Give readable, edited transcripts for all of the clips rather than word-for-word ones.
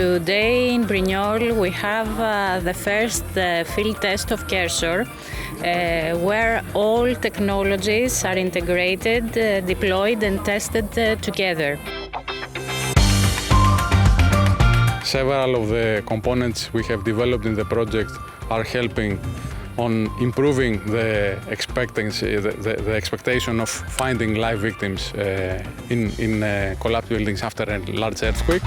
Today in Brignoles we have the first field test of cursor where all technologies are integrated, deployed and tested together. Several of the components we have developed in the project are helping on improving the expectation of finding live victims in collapsed buildings after a large earthquake.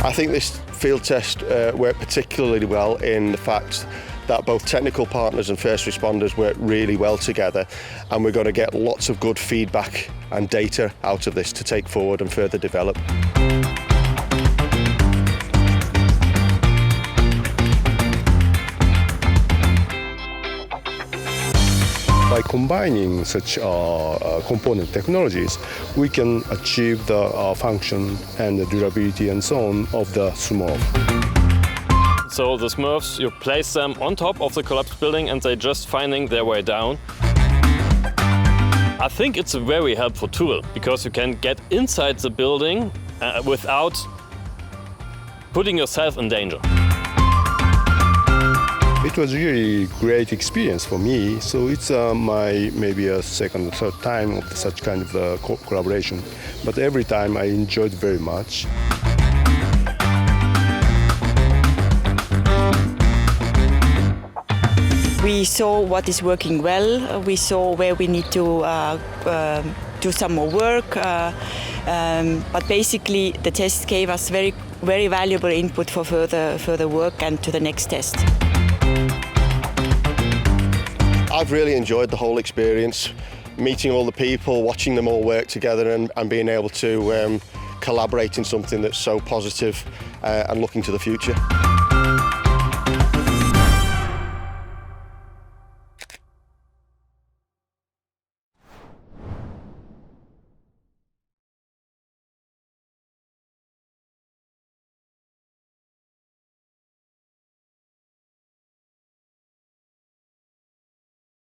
I think this field test worked particularly well in the fact that both technical partners and first responders work really well together, and we're going to get lots of good feedback and data out of this to take forward and further develop. By combining such component technologies, we can achieve the function and the durability and so on of the SMURF. So the SMURFs, you place them on top of the collapsed building and they're just finding their way down. I think it's a very helpful tool because you can get inside the building without putting yourself in danger. It was really great experience for me, so it's my maybe a second or third time of such kind of collaboration. But every time I enjoyed very much. We saw what is working well, we saw where we need to do some more work, but basically the test gave us very valuable input for further work and to the next test. I've really enjoyed the whole experience, meeting all the people, watching them all work together and being able to collaborate in something that's so positive and looking to the future.